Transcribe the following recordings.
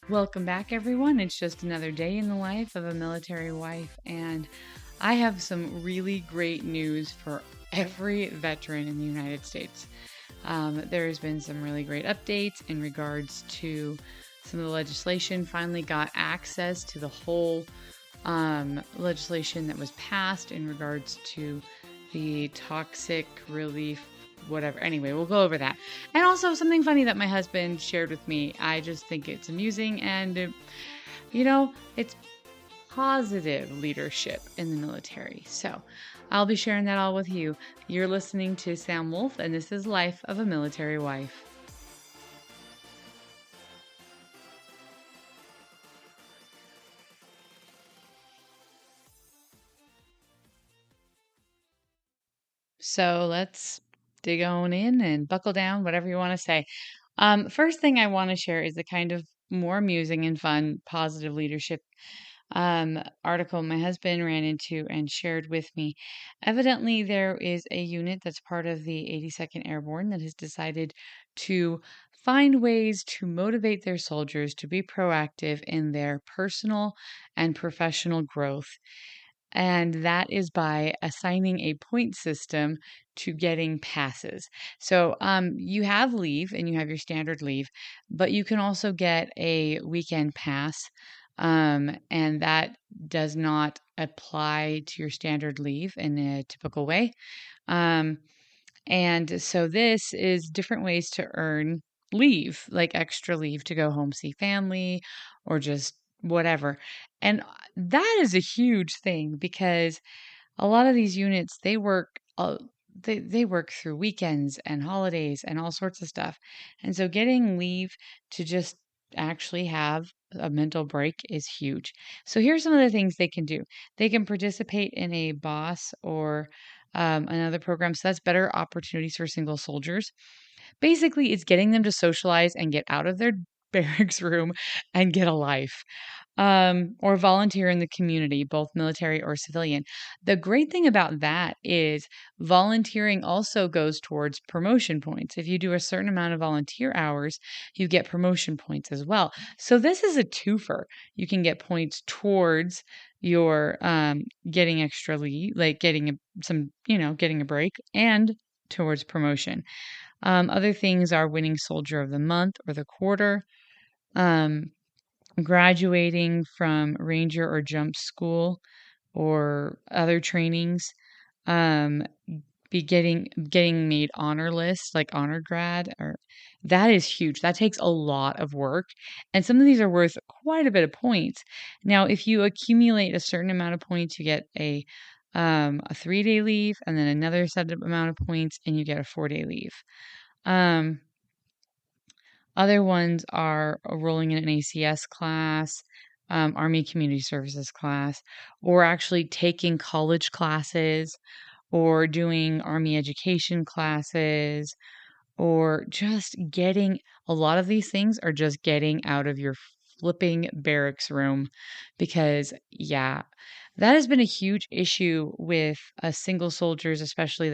Welcome back, everyone. It's just another day in the life of a military wife, and I have some really great news for every veteran in the United States. There has been some really great updates in regards to some of the legislation. Finally got access to the whole legislation that was passed in regards to the toxic relief, whatever. Anyway, we'll go over that. And also something funny that my husband shared with me. I just think it's amusing and, it's positive leadership in the military. So I'll be sharing that all with you. You're listening to Sam Wolf, and this is Life of a Military Wife. So let's dig on in and buckle down, whatever you want to say. First thing I want to share is the kind of more amusing and fun positive leadership article my husband ran into and shared with me. Evidently, there is a unit that's part of the 82nd Airborne that has decided to find ways to motivate their soldiers to be proactive in their personal and professional growth. And that is by assigning a point system to getting passes. So you have leave and you have your standard leave, but you can also get a weekend pass. And that does not apply to your standard leave in a typical way. And so this is different ways to earn leave, like extra leave to go home, see family, or just whatever. And that is a huge thing because a lot of these units they work through weekends and holidays and all sorts of stuff. And so getting leave to just actually have a mental break is huge. So here's some of the things they can do. They can participate in a boss or another program. So that's better opportunities for single soldiers. Basically, it's getting them to socialize and get out of their barracks room and get a life. Or volunteer in the community, both military or civilian. The great thing about that is volunteering also goes towards promotion points. If you do a certain amount of volunteer hours, you get promotion points as well. So this is a twofer. You can get points towards your getting extra leave, like getting a break, and towards promotion. Other things are winning Soldier of the Month or the quarter. Um, Graduating from ranger or jump school or other trainings, um, be getting made honor list, like honor grad, or that is huge. That takes a lot of work, and some of these are worth quite a bit of points. Now, if you accumulate a certain amount of points, you get a 3-day leave, and then another set amount of points, and you get a 4-day leave. Other ones are enrolling in an ACS class, Army Community Services class, or actually taking college classes, or doing Army education classes, or just getting a lot of these things are just getting out of your flipping barracks room because, yeah, that has been a huge issue with single soldiers, especially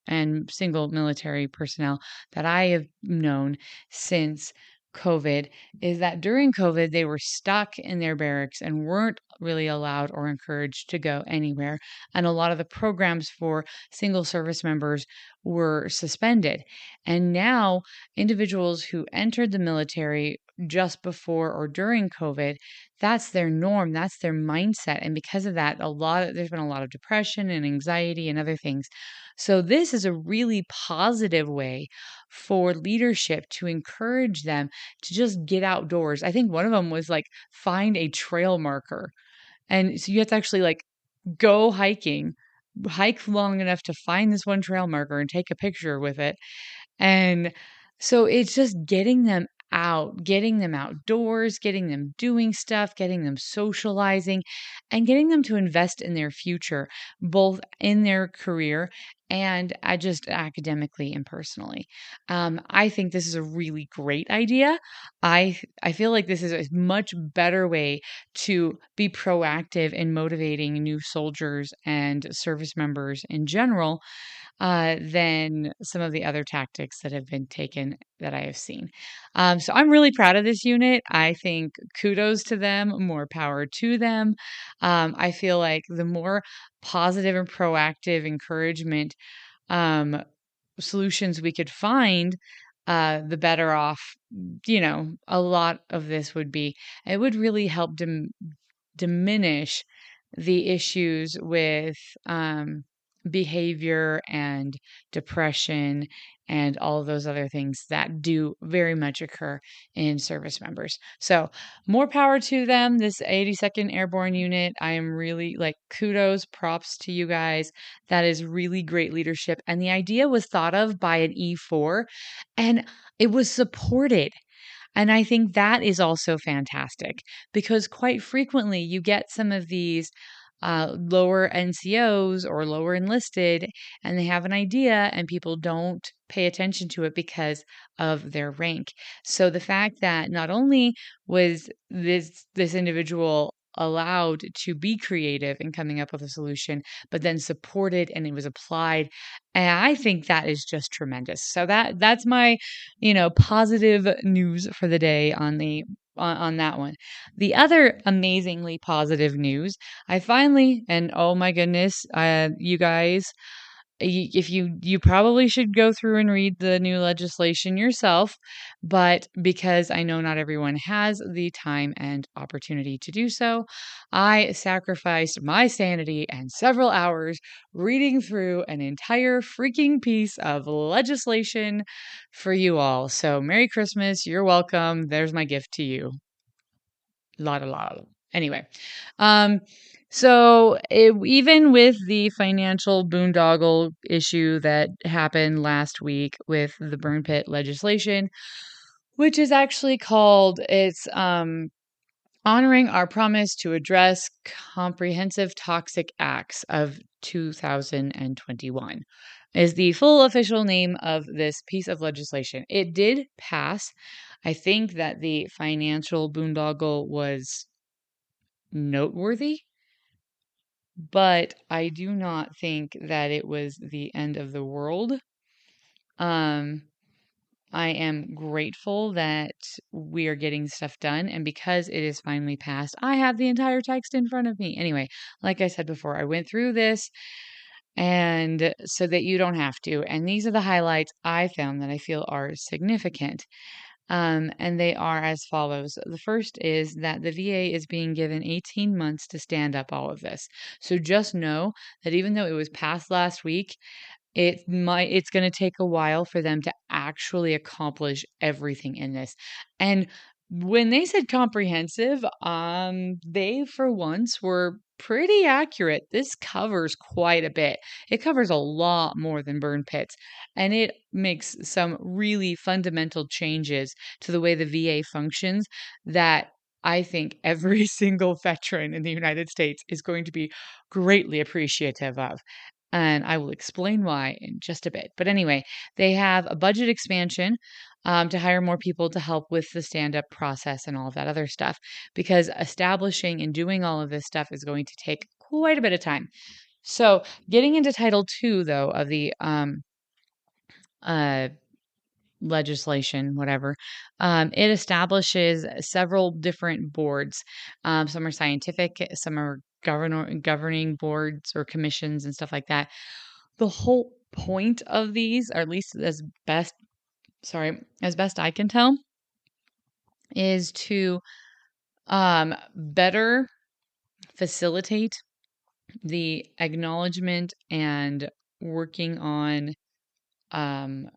and single military personnel that I have known since COVID, is that during COVID, they were stuck in their barracks and weren't really allowed or encouraged to go anywhere. And a lot of the programs for single service members were suspended. And now, individuals who entered the military just before or during COVID, that's their norm, that's their mindset. And because of that, there's been a lot of depression and anxiety and other things. So this is a really positive way for leadership to encourage them to just get outdoors. I think one of them was like find a trail marker. And so you have to actually like go hiking, hike long enough to find this one trail marker and take a picture with it. And so it's just getting them out, getting them outdoors, getting them doing stuff, getting them socializing, and getting them to invest in their future, both in their career and just academically and personally. I think this is a really great idea. I feel like this is a much better way to be proactive in motivating new soldiers and service members in general than some of the other tactics that have been taken that I have seen. So I'm really proud of this unit. I think kudos to them, more power to them. I feel like the more positive and proactive encouragement um, solutions we could find, the better off, a lot of this would be. It would really help diminish the issues with behavior and depression and all of those other things that do very much occur in service members. So, more power to them, this 82nd Airborne Unit. I am really like kudos, props to you guys. That is really great leadership. And the idea was thought of by an E4 and it was supported. And I think that is also fantastic because quite frequently you get some of these lower NCOs or lower enlisted, and they have an idea, and people don't pay attention to it because of their rank. So the fact that not only was this individual allowed to be creative in coming up with a solution, but then supported and it was applied, and I think that is just tremendous. So that's my positive news for the day on the on that one. The other amazingly positive news, I finally, and oh my goodness, you guys, if you probably should go through and read the new legislation yourself, but because I know not everyone has the time and opportunity to do so, I sacrificed my sanity and several hours reading through an entire freaking piece of legislation for you all. So Merry Christmas, you're welcome. There's my gift to you. La la la. Anyway, um, even with the financial boondoggle issue that happened last week with the burn pit legislation, which is actually called honoring our promise to address comprehensive toxic acts of 2021 is the full official name of this piece of legislation. It did pass. I think that the financial boondoggle was noteworthy, but I do not think that it was the end of the world. Um, I am grateful that we are getting stuff done, and because it is finally passed, I have the entire text in front of me. Anyway, like I said before, I went through this and so that you don't have to. And these are the highlights I found that I feel are significant. And they are as follows. The first is that the VA is being given 18 months to stand up all of this. So just know that even though it was passed last week, it's going to take a while for them to actually accomplish everything in this. And when they said comprehensive, they for once were pretty accurate. This covers quite a bit. It covers a lot more than burn pits, and it makes some really fundamental changes to the way the VA functions that I think every single veteran in the United States is going to be greatly appreciative of. And I will explain why in just a bit. But anyway, they have a budget expansion to hire more people to help with the stand up process and all of that other stuff, because establishing and doing all of this stuff is going to take quite a bit of time. So, getting into Title II, though, of the uh, legislation, whatever, it establishes several different boards. Some are scientific, some are governing boards or commissions and stuff like that. The whole point of these, or at least as best I can tell, is to better facilitate the acknowledgement and working on um,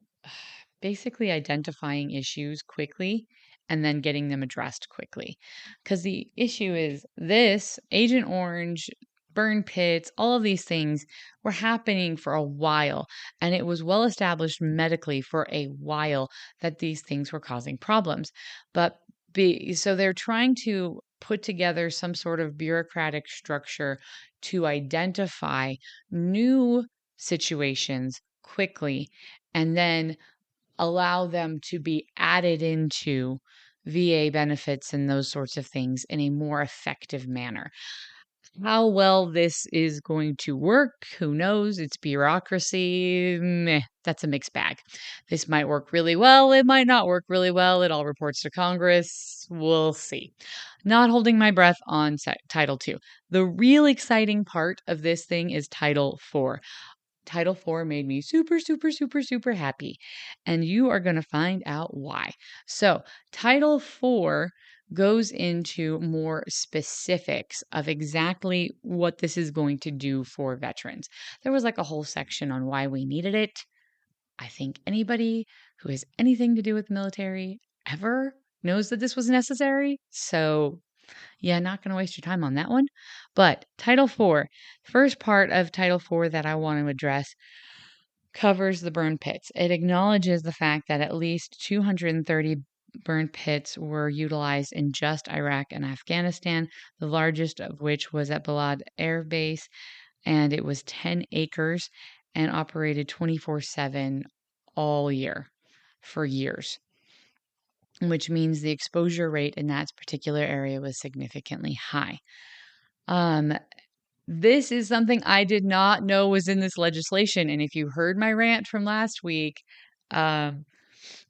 basically identifying issues quickly and then getting them addressed quickly. Because the issue is this Agent Orange, burn pits, all of these things were happening for a while. And it was well established medically for a while that these things were causing problems. So they're trying to put together some sort of bureaucratic structure to identify new situations quickly and then allow them to be added into VA benefits and those sorts of things in a more effective manner. How well this is going to work, who knows? It's bureaucracy. Meh, that's a mixed bag. This might work really well. It might not work really well. It all reports to Congress. We'll see. Not holding my breath on Title II. The real exciting part of this thing is Title IV. Title IV made me super, super, super, super happy. And you are going to find out why. So, Title IV goes into more specifics of exactly what this is going to do for veterans. There was like a whole section on why we needed it. I think anybody who has anything to do with the military ever knows that this was necessary. So, yeah, not going to waste your time on that one. But Title IV, first part of Title IV that I want to address covers the burn pits. It acknowledges the fact that at least 230 burn pits were utilized in just Iraq and Afghanistan, the largest of which was at Balad Air Base, and it was 10 acres and operated 24/7 all year for years, which means the exposure rate in that particular area was significantly high. This is something I did not know was in this legislation. And if you heard my rant from last week, um,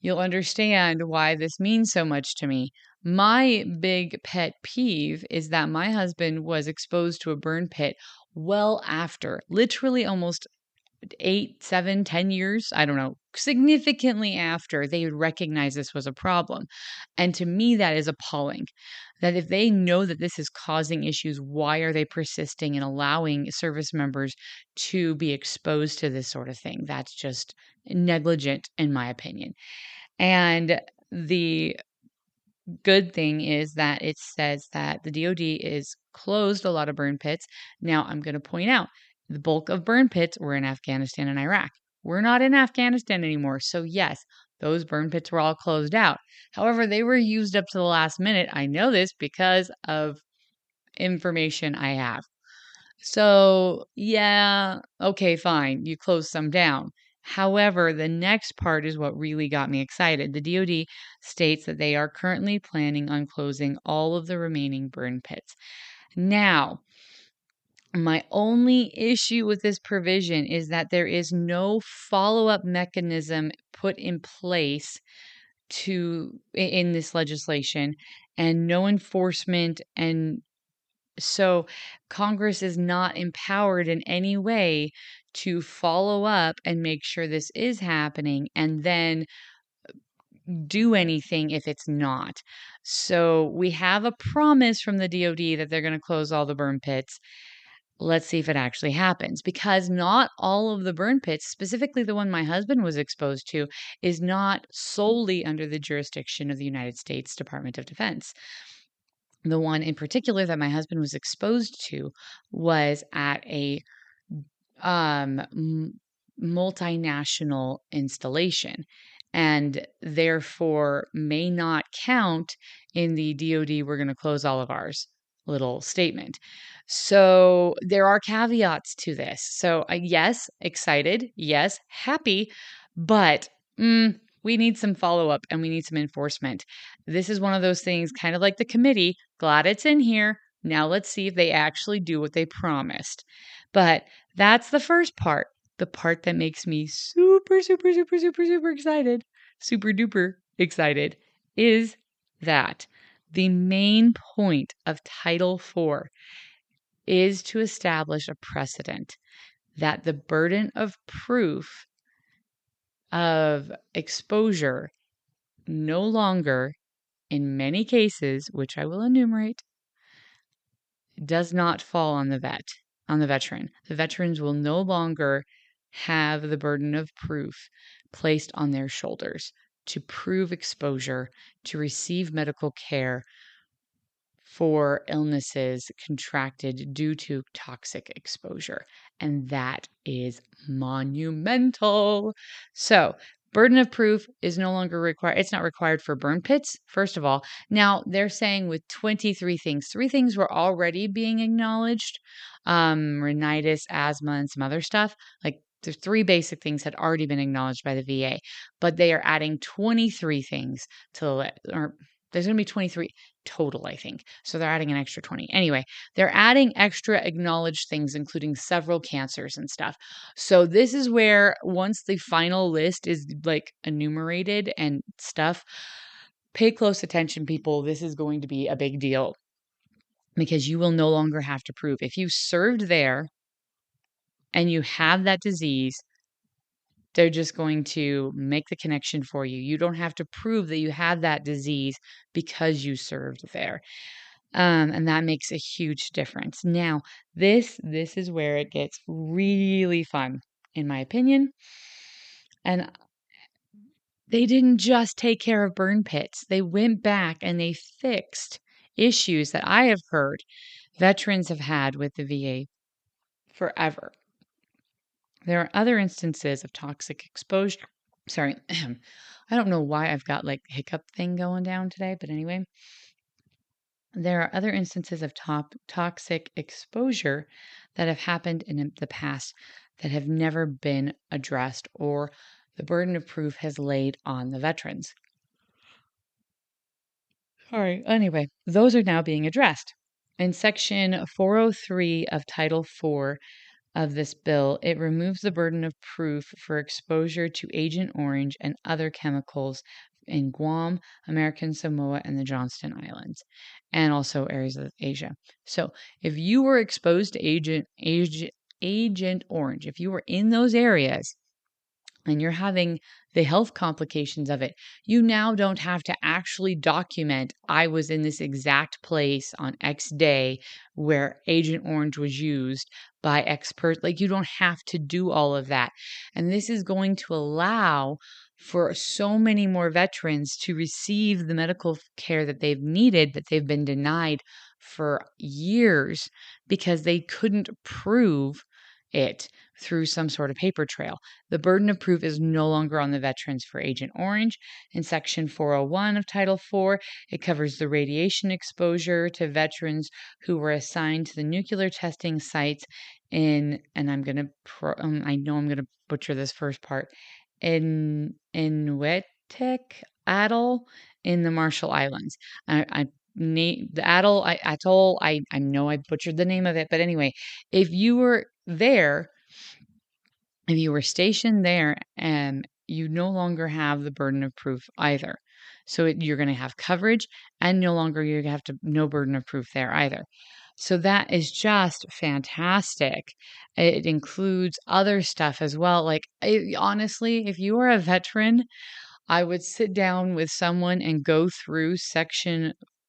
you'll understand why this means so much to me. My big pet peeve is that my husband was exposed to a burn pit well after, literally almost 8, 7, 10 years, I don't know, significantly after they would recognize this was a problem. And to me, that is appalling. That if they know that this is causing issues, why are they persisting and allowing service members to be exposed to this sort of thing? That's just negligent, in my opinion. And the good thing is that it says that the DoD is closed a lot of burn pits. Now, I'm going to point out the bulk of burn pits were in Afghanistan and Iraq. We're not in Afghanistan anymore. So, yes, those burn pits were all closed out. However, they were used up to the last minute. I know this because of information I have. So, yeah, okay, fine. You close some down. However, the next part is what really got me excited. The DoD states that they are currently planning on closing all of the remaining burn pits. Now, my only issue with this provision is that there is no follow-up mechanism put in place in this legislation and no enforcement, and so Congress is not empowered in any way to follow up and make sure this is happening and then do anything if it's not. So we have a promise from the DoD that they're going to close all the burn pits. Let's see if it actually happens, because not all of the burn pits, specifically the one my husband was exposed to, is not solely under the jurisdiction of the United States Department of Defense. The one in particular that my husband was exposed to was at a multinational installation and therefore may not count in the DoD, we're going to close all of ours little statement. So there are caveats to this. So yes, excited. Yes, happy. But we need some follow up and we need some enforcement. This is one of those things, kind of like the committee. Glad it's in here. Now let's see if they actually do what they promised. But that's the first part. The part that makes me super, super, super, super, super excited, super duper excited, is that the main point of Title IV is to establish a precedent that the burden of proof of exposure no longer, in many cases, which I will enumerate, does not fall on the veteran. The veterans will no longer have the burden of proof placed on their shoulders to prove exposure, to receive medical care for illnesses contracted due to toxic exposure. And that is monumental. So, burden of proof is no longer required. It's not required for burn pits, first of all. Now, they're saying with 23 things, 3 things were already being acknowledged, rhinitis, asthma, and some other stuff. Like there's 3 basic things had already been acknowledged by the VA, but they are adding 23 things to the list, or there's going to be 23 total, I think. So they're adding an extra 20. Anyway, they're adding extra acknowledged things, including several cancers and stuff. So this is where once the final list is like enumerated and stuff, pay close attention, people. This is going to be a big deal because you will no longer have to prove. If you served there and you have that disease, they're just going to make the connection for you. You don't have to prove that you have that disease because you served there. And that makes a huge difference. Now, this is where it gets really fun, in my opinion. And they didn't just take care of burn pits. They went back and they fixed issues that I have heard veterans have had with the VA forever. There are other instances of toxic exposure. Sorry, I don't know why I've got like hiccup thing going down today, but anyway, there are other instances of toxic exposure that have happened in the past that have never been addressed, or the burden of proof has laid on the veterans. Sorry. Anyway, those are now being addressed. In Section 403 of Title 4 of this bill, it removes the burden of proof for exposure to Agent Orange and other chemicals in Guam, American Samoa, and the Johnston Islands, and also areas of Asia. So, if you were exposed to Agent Orange, if you were in those areas and you're having the health complications of it, you now don't have to actually document, I was in this exact place on X day where Agent Orange was used by X person. Like, you don't have to do all of that. And this is going to allow for so many more veterans to receive the medical care that they've needed, that they've been denied for years because they couldn't prove it through some sort of paper trail. The burden of proof is no longer on the veterans for Agent Orange. In Section 401 of Title 4, it covers the radiation exposure to veterans who were assigned to the nuclear testing sites in, and I'm going to, I know I'm going to butcher this first part, in Inwetek Atoll in the Marshall Islands. The atoll, I know I butchered the name of it, but anyway, if you were there, if you were stationed there, and you no longer have the burden of proof either. So you're going to have coverage, and no longer you have to no burden of proof there either. So that is just fantastic. It includes other stuff as well. Like, honestly, if you are a veteran, I would sit down with someone and go through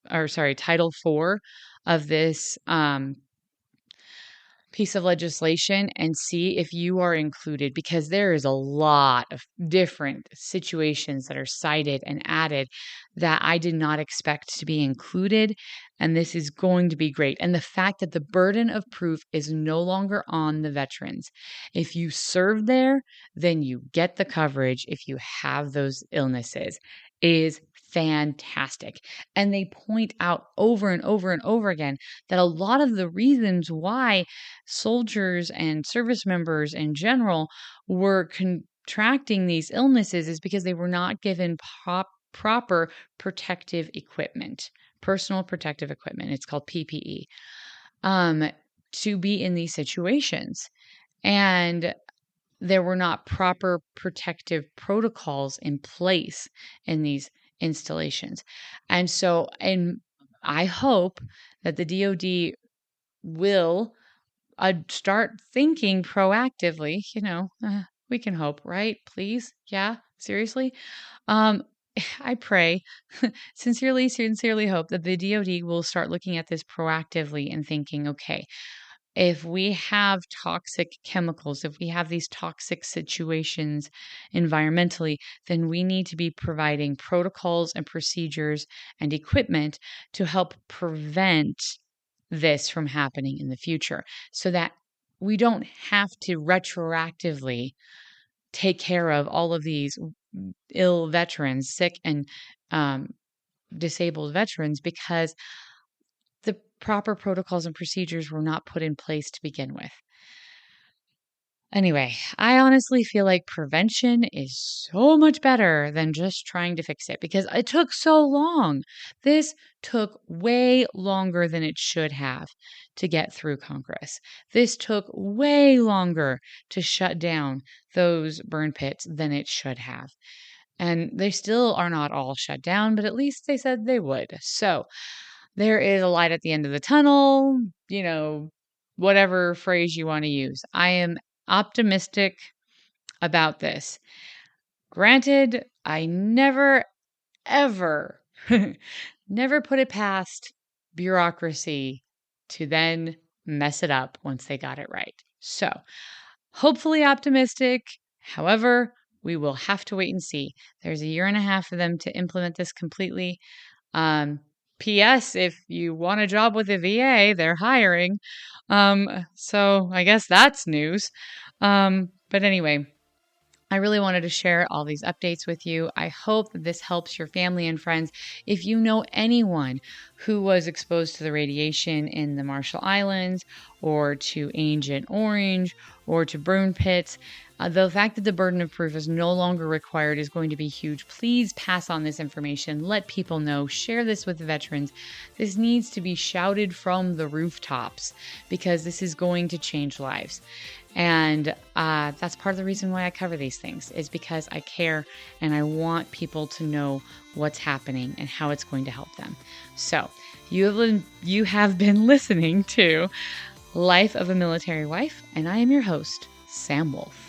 Title 4 of this piece of legislation and see if you are included, because there is a lot of different situations that are cited and added that I did not expect to be included. And this is going to be great. And the fact that the burden of proof is no longer on the veterans. If you serve there, then you get the coverage if you have those illnesses, is fantastic. And they point out over and over and over again that a lot of the reasons why soldiers and service members in general were contracting these illnesses is because they were not given proper protective equipment, personal protective equipment. It's called PPE, to be in these situations. And there were not proper protective protocols in place in these installations. And so, and I hope that the DoD will start thinking proactively. We can hope, right? Please. Yeah. Seriously. I pray, sincerely hope that the DoD will start looking at this proactively and thinking, okay, if we have toxic chemicals, if we have these toxic situations environmentally, then we need to be providing protocols and procedures and equipment to help prevent this from happening in the future, so that we don't have to retroactively take care of all of these ill veterans, sick and disabled veterans, because the proper protocols and procedures were not put in place to begin with. Anyway, I honestly feel like prevention is so much better than just trying to fix it because it took so long. This took way longer than it should have to get through Congress. This took way longer to shut down those burn pits than it should have. And they still are not all shut down, but at least they said they would. So there is a light at the end of the tunnel, whatever phrase you want to use. I am optimistic about this. Granted, I never, ever, never put it past bureaucracy to then mess it up once they got it right. So, hopefully optimistic. However, we will have to wait and see. There's a year and a half for them to implement this completely. Um, P.S. If you want a job with the VA, they're hiring. So I guess that's news. But anyway, I really wanted to share all these updates with you. I hope that this helps your family and friends. If you know anyone who was exposed to the radiation in the Marshall Islands or to Agent Orange or to burn pits, the fact that the burden of proof is no longer required is going to be huge. Please pass on this information. Let people know. Share this with the veterans. This needs to be shouted from the rooftops because this is going to change lives. And that's part of the reason why I cover these things is because I care and I want people to know what's happening and how it's going to help them. So you have been listening to Life of a Military Wife, and I am your host, Sam Wolf.